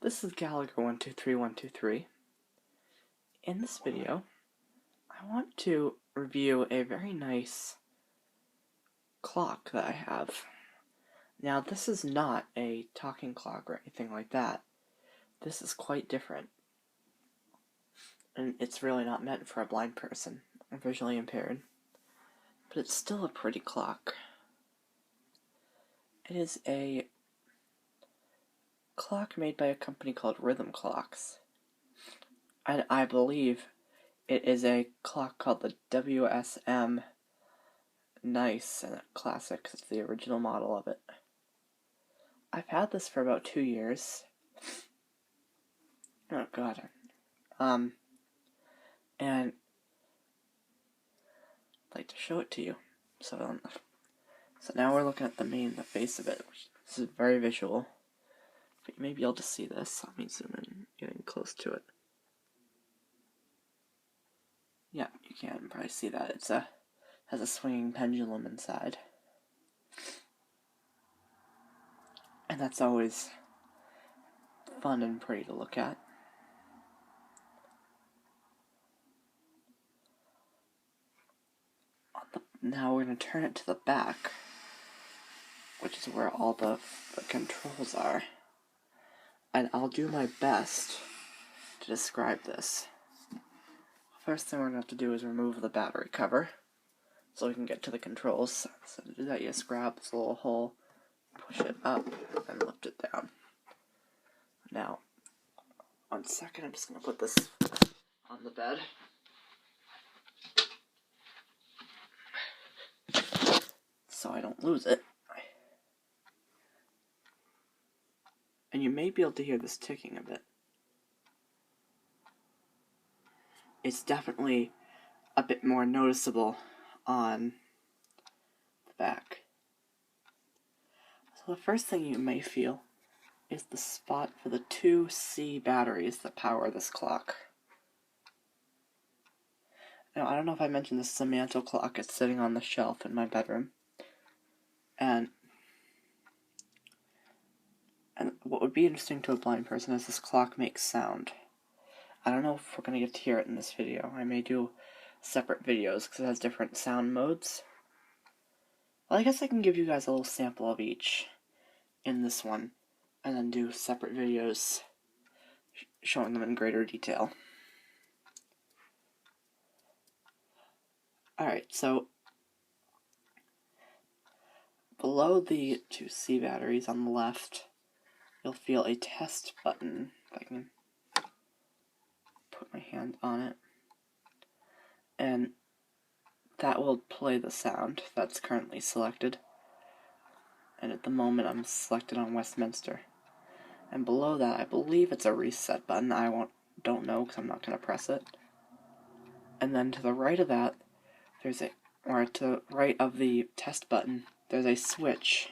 This is Gallagher123123. In this video, I want to review a very nice clock that I have. Now, this is not a talking clock or anything like that. This is quite different. And it's really not meant for a blind person or visually impaired. But it's still a pretty clock. It is a clock made by a company called Rhythm Clocks. And I believe it is a clock called the WSM Nice and Classic. It's the original model of it. I've had this for about 2 years. Oh god. And I'd like to show it to you. So now we're looking at the face of it. This is very visual. But you may be able to see this. Let me zoom in, getting close to it. Yeah, you can probably see that. Has a swinging pendulum inside. And that's always fun and pretty to look at. Now we're going to turn it to the back, which is where all the controls are. And I'll do my best to describe this. First thing we're going to have to do is remove the battery cover so we can get to the controls. So to do that, you just grab this little hole, push it up, and lift it down. Now, 1 second, I'm just going to put this on the bed. So I don't lose it. And you may be able to hear this ticking a bit. It's definitely a bit more noticeable on the back. So the first thing you may feel is the spot for the 2 C batteries that power this clock. Now, I don't know if I mentioned this is a mantel clock. It's sitting on the shelf in my bedroom. And what would be interesting to a blind person is this clock makes sound. I don't know if we're going to get to hear it in this video. I may do separate videos because it has different sound modes. Well, I guess I can give you guys a little sample of each in this one, and then do separate videos showing them in greater detail. Alright, so below the 2 C batteries on the left, you'll feel a test button, if I can put my hand on it, and that will play the sound that's currently selected. And at the moment I'm selected on Westminster. And below that, I believe it's a reset button. Don't know because I'm not going to press it. And then to the right of that, to the right of the test button, there's a switch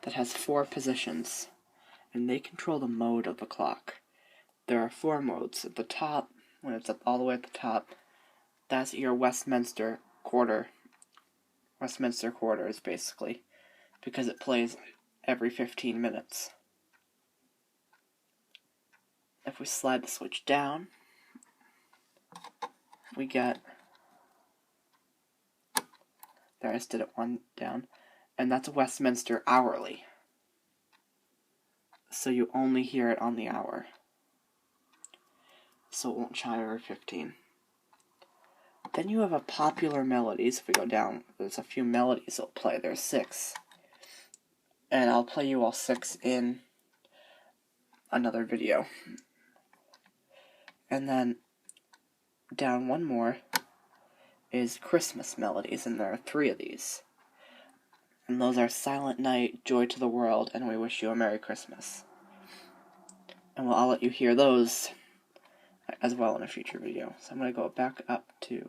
that has 4 positions, and they control the mode of the clock. There are 4 modes. At the top, when it's up all the way at the top, that's your Westminster quarters, basically, because it plays every 15 minutes. If we slide the switch down, we get, there I just did it 1 down, and that's Westminster hourly. So you only hear it on the hour. So it won't chime every 15. Then you have a popular melodies. If we go down, there's a few melodies that'll play. There's 6. And I'll play you all 6 in another video. And then down 1 more is Christmas melodies, and there are 3 of these. And those are Silent Night, Joy to the World, and We Wish You a Merry Christmas. And I'll let you hear those as well in a future video. So I'm going to go back up to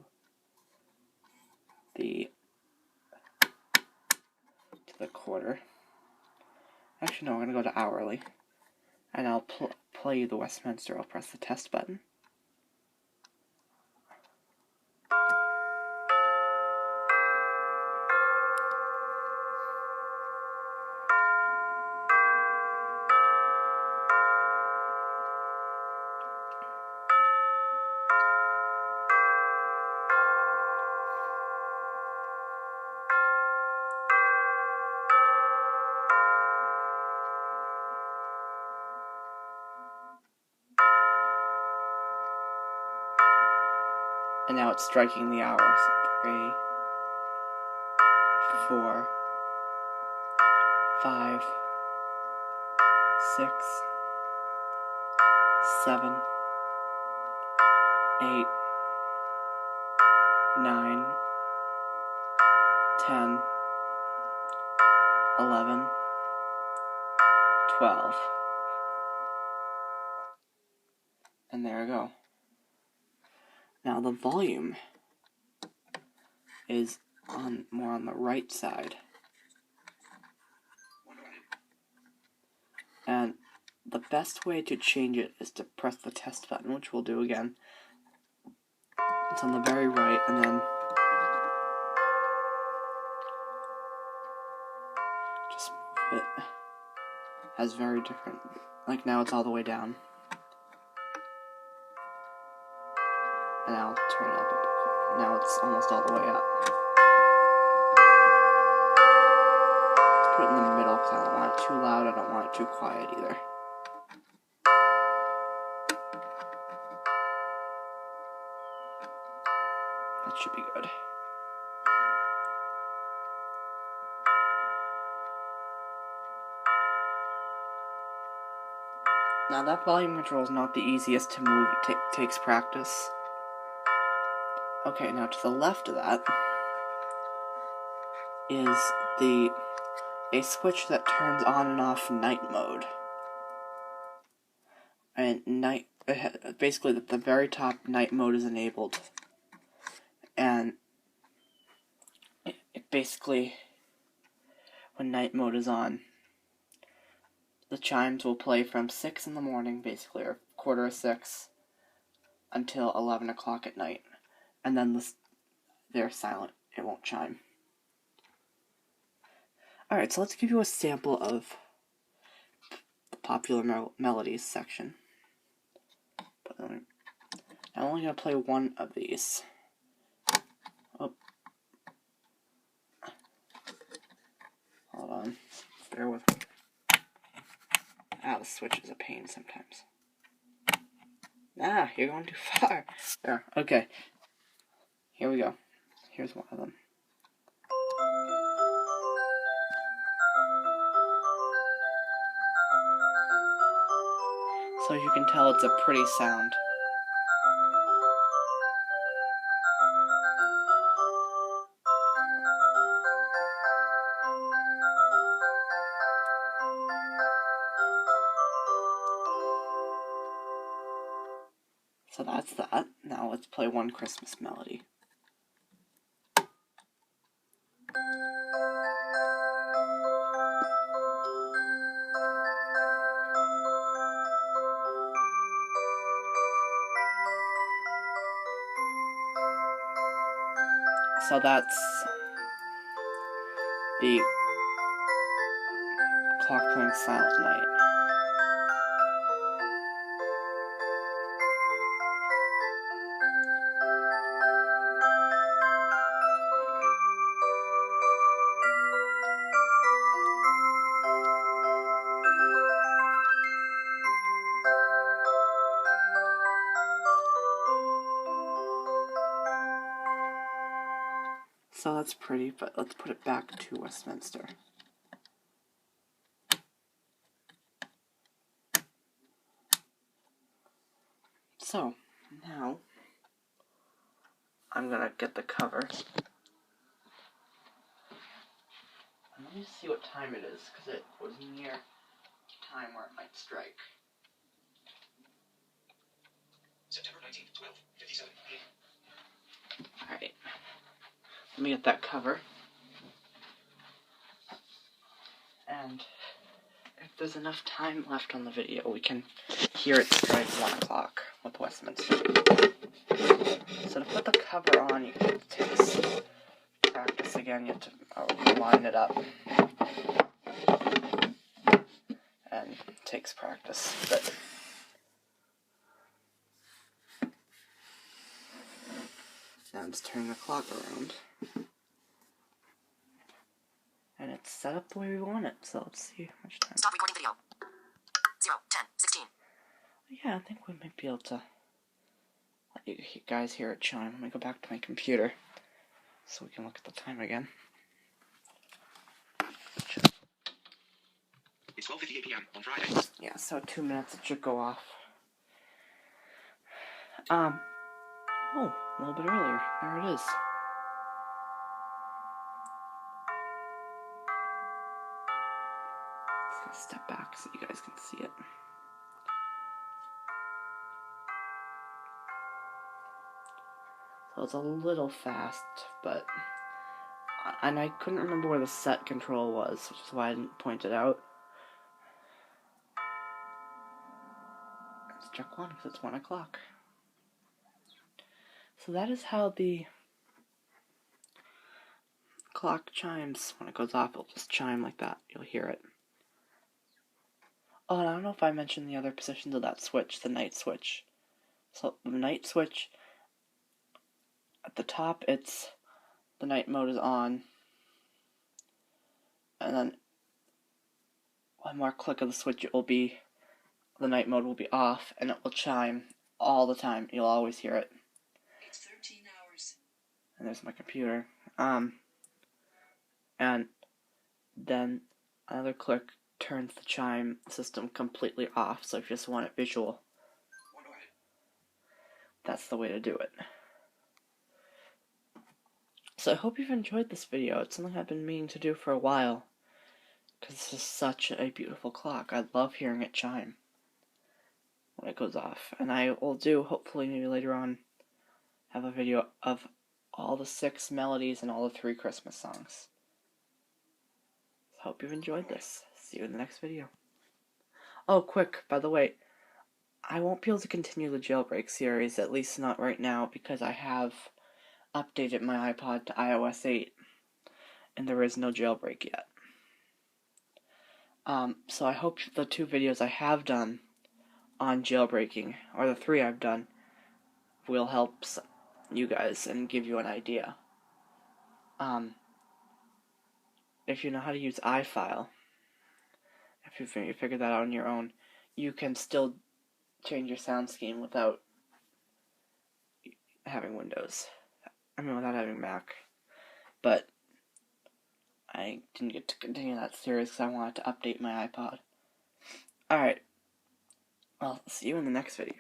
the quarter. Actually, no, I'm going to go to hourly. And I'll play you the Westminster. I'll press the test button. And now it's striking the hour. So 3, 4, 5, 6, 7, 8, 9, 10, 11, 12. And there we go. Now the volume is more on the right side. And the best way to change it is to press the test button, which we'll do again. It's on the very right, and then just move it. Has very different, like now it's all the way down. And now I'll turn it up a bit. Now it's almost all the way up. Let's put it in the middle because I don't want it too loud, I don't want it too quiet either. That should be good. Now that volume control is not the easiest to move, it takes practice. Okay, now to the left of that is a switch that turns on and off night mode. And basically at the very top, night mode is enabled. And it basically, when night mode is on, the chimes will play from 6 in the morning, basically, or 5:45, until 11 o'clock at night. And then they're silent. It won't chime. Alright, so let's give you a sample of the popular melodies section. I'm only going to play one of these. Oh. Hold on. Bear with me. The switch is a pain sometimes. You're going too far. There, okay. Here we go. Here's one of them. So as you can tell, it's a pretty sound. So that's that. Now let's play one Christmas melody. So that's the clock playing Silent Night. So that's pretty, but let's put it back to Westminster. So, now, I'm gonna get the cover. And let me see what time it is, because it was near time where it might strike. September 19th, 12:57 p.m. Alright. Let me get that cover. And if there's enough time left on the video, we can hear it strike 1 o'clock with Westminster. So to put the cover on, it takes practice again. You have to line it up. And it takes practice. But now I'm just turning the clock around. And it's set up the way we want it, so let's see how much time. Stop recording video. 0, 10, 16. Yeah, I think we might be able to You guys hear it chime. Let me go back to my computer so we can look at the time again. It's 12:58 p.m. on Friday. Yeah, so 2 minutes it should go off. Oh, a little bit earlier. There it is. Just gonna step back so you guys can see it. So it's a little fast, but... And I couldn't remember where the set control was, which is why I didn't point it out. Let's check 1, because it's 1 o'clock. So that is how the clock chimes. When it goes off, it'll just chime like that. You'll hear it. Oh, and I don't know if I mentioned the other positions of that switch, the night switch. So the night switch, at the top, it's the night mode is on. And then one more click of the switch, it will be, the night mode will be off, and it will chime all the time. You'll always hear it. It's 13 hours. And there's my computer. And then another click turns the chime system completely off. So if you just want it visual, that's the way to do it. So I hope you've enjoyed this video. It's something I've been meaning to do for a while, because this is such a beautiful clock. I love hearing it chime when it goes off. And I will do, hopefully maybe later on, have a video of all the 6 melodies and all the 3 Christmas songs. So hope you've enjoyed this. See you in the next video. Oh, quick, by the way, I won't be able to continue the jailbreak series, at least not right now, because I have updated my iPod to iOS 8, and there is no jailbreak yet. So I hope the 2 videos I have done on jailbreaking, or the 3 I've done, will help you guys and give you an idea. If you know how to use iFile, if you figure that out on your own, you can still change your sound scheme without having Windows. I mean, without having Mac. But I didn't get to continue that series because I wanted to update my iPod. Alright. I'll see you in the next video.